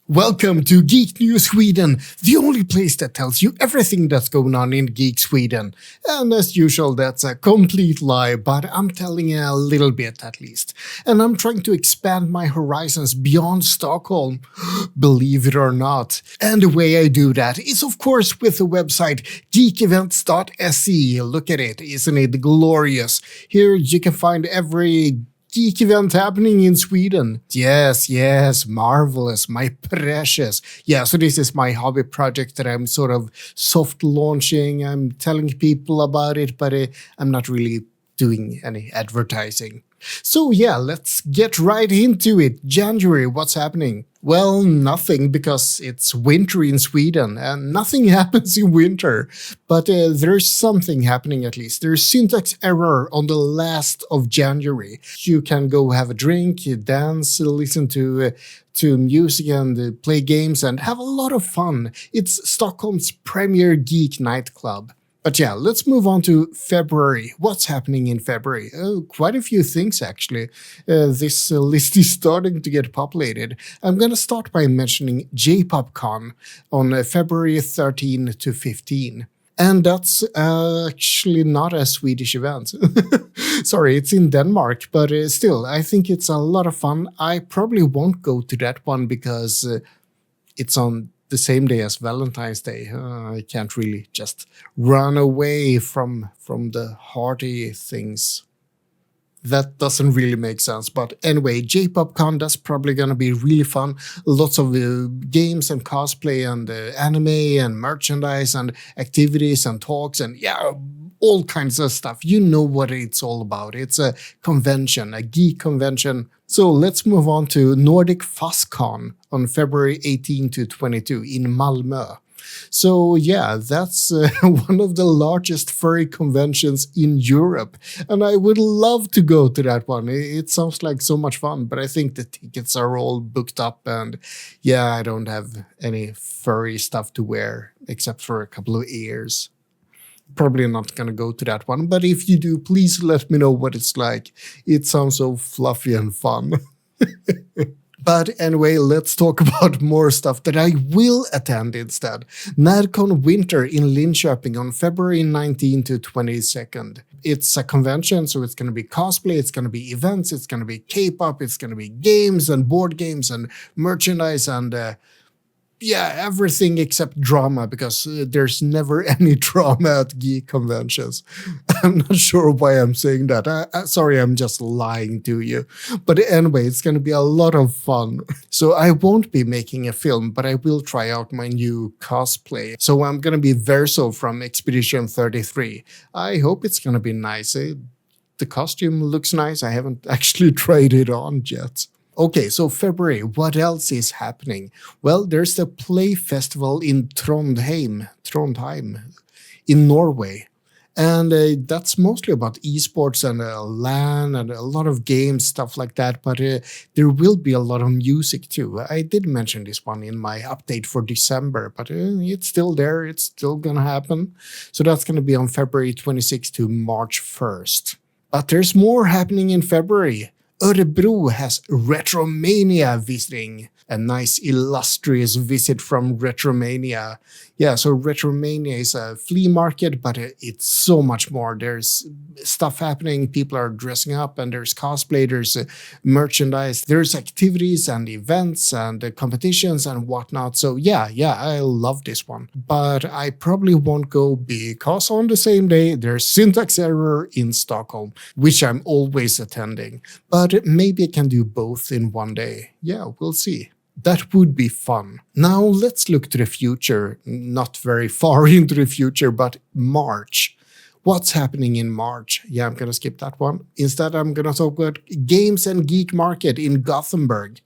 Welcome to Geek News Sweden, the only place that tells you everything that's going on in Geek Sweden. And as usual, that's a complete lie, but I'm telling you a little bit at least. And I'm trying to expand my horizons beyond Stockholm, believe it or not. And the way I do that is of course with the website geekevents.se. Look at it, isn't it glorious? Here you can find every geek event happening in Sweden. Yes, marvelous, my precious. Yeah, so this is my hobby project that I'm sort of soft launching. I'm telling people about it, but I'm not really doing any advertising. So yeah, let's get right into it. January, what's happening? Well, nothing, because it's winter in Sweden and nothing happens in winter. But there's something happening at least. There's syntax error on the last of January. You can go have a drink, dance, listen to music and play games and have a lot of fun. It's Stockholm's premier geek nightclub. But yeah, let's move on to February. What's happening in February? Oh, quite a few things actually. This list is starting to get populated. I'm going to start by mentioning J-PopCon on February 13 to 15. And that's actually not a Swedish event. Sorry, it's in Denmark, but still, I think it's a lot of fun. I probably won't go to that one because it's on the same day as Valentine's Day. I can't really just run away from the hearty things. That doesn't really make sense. But anyway, J-PopCon, that's probably going to be really fun. Lots of games and cosplay and anime and merchandise and activities and talks and yeah, all kinds of stuff. You know what it's all about. It's a convention, a geek convention. So let's move on to NordicFuzzCon on February 18 to 22 in Malmö. So yeah, that's one of the largest furry conventions in Europe. And I would love to go to that one. It sounds like so much fun, but I think the tickets are all booked up. And yeah, I don't have any furry stuff to wear except for a couple of ears. Probably not going to go to that one, but if you do, please let me know what it's like. It sounds so fluffy and fun. But anyway, let's talk about more stuff that I will attend instead. NärCon Winter in Linköping on February 19 to 22nd. It's a convention, so it's going to be cosplay, it's going to be events, it's going to be K-pop, it's going to be games and board games and merchandise and yeah, everything except drama, because there's never any drama at geek conventions. I'm not sure why I'm saying that. Sorry, I'm just lying to you. But anyway, it's going to be a lot of fun. So I won't be making a film, but I will try out my new cosplay. So I'm going to be Verso from Expedition 33. I hope it's going to be nice. The costume looks nice. I haven't actually tried it on yet. Okay, so February, what else is happening? Well, there's the Play Festival in Trondheim in Norway. And that's mostly about esports and LAN and a lot of games, stuff like that. But there will be a lot of music too. I did mention this one in my update for December, but it's still there. It's still going to happen. So that's going to be on February 26th to March 1st. But there's more happening in February. Örebro has Retromania visiting. A nice illustrious visit from Retromania. Yeah, so Retromania is a flea market, but it's so much more. There's stuff happening, people are dressing up, and there's cosplay, there's merchandise, there's activities and events and competitions and whatnot. So yeah, I love this one. But I probably won't go because on the same day, there's syntax error in Stockholm, which I'm always attending. But maybe I can do both in one day. Yeah, we'll see. That would be fun. Now let's look to the future. Not very far into the future, but March. What's happening in March? Yeah, I'm going to skip that one. Instead, I'm going to talk about Games and Geek Market in Gothenburg.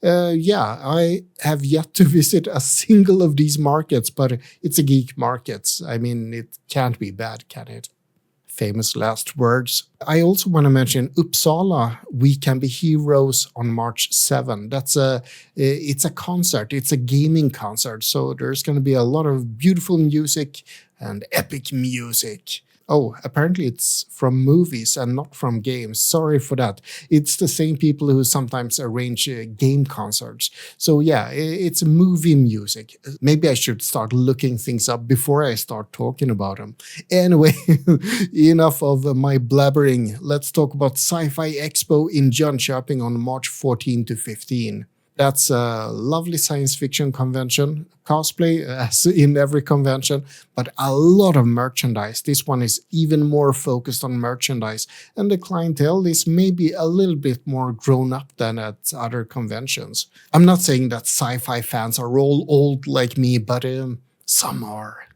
Yeah, I have yet to visit a single of these markets, but it's a geek market. I mean, it can't be bad, can it? Famous last words. I also want to mention Uppsala, We Can Be Heroes on March 7. It's a concert. It's a gaming concert. So there's going to be a lot of beautiful music and epic music. Oh, apparently it's from movies and not from games. Sorry for that. It's the same people who sometimes arrange game concerts. So yeah, it's movie music. Maybe I should start looking things up before I start talking about them. Anyway, enough of my blabbering. Let's talk about Sci-Fi Expo in Jönköping on March 14 to 15. That's a lovely science fiction convention, cosplay as in every convention, but a lot of merchandise. This one is even more focused on merchandise, and the clientele is maybe a little bit more grown up than at other conventions. I'm not saying that sci-fi fans are all old like me, but some are.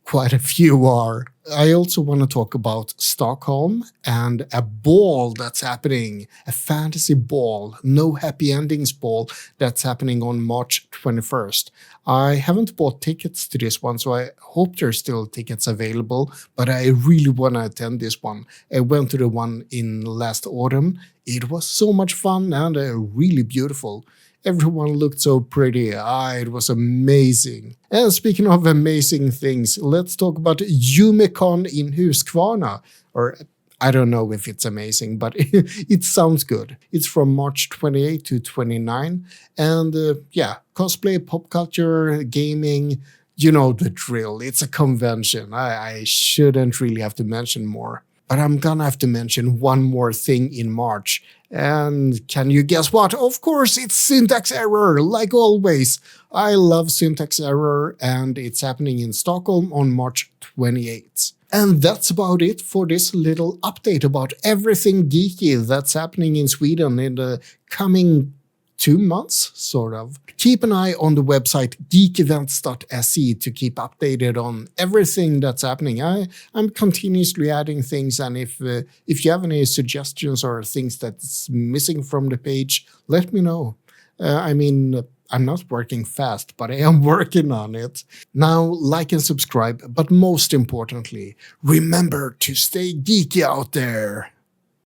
Quite a few are. I also want to talk about Stockholm and a ball that's happening, a fantasy ball, no happy endings ball that's happening on March 21st. I haven't bought tickets to this one, so I hope there's still tickets available, but I really want to attend this one. I went to the one in last autumn. It was so much fun and really beautiful. Everyone looked so pretty. It was amazing. And speaking of amazing things, let's talk about YumeCon in Huskvarna. Or I don't know if it's amazing, but it sounds good. It's from March 28 to 29. And cosplay, pop culture, gaming, you know the drill. It's a convention. I shouldn't really have to mention more. But I'm gonna have to mention one more thing in March. And can you guess what? Of course, it's Syntax Error, like always. I love Syntax Error, and it's happening in Stockholm on March 28th. And that's about it for this little update about everything geeky that's happening in Sweden in the coming 2 months, sort of. Keep an eye on the website geekevents.se to keep updated on everything that's happening. I'm continuously adding things, and if you have any suggestions or things that's missing from the page, let me know. I'm not working fast, but I am working on it. Now, like and subscribe, but most importantly, remember to stay geeky out there.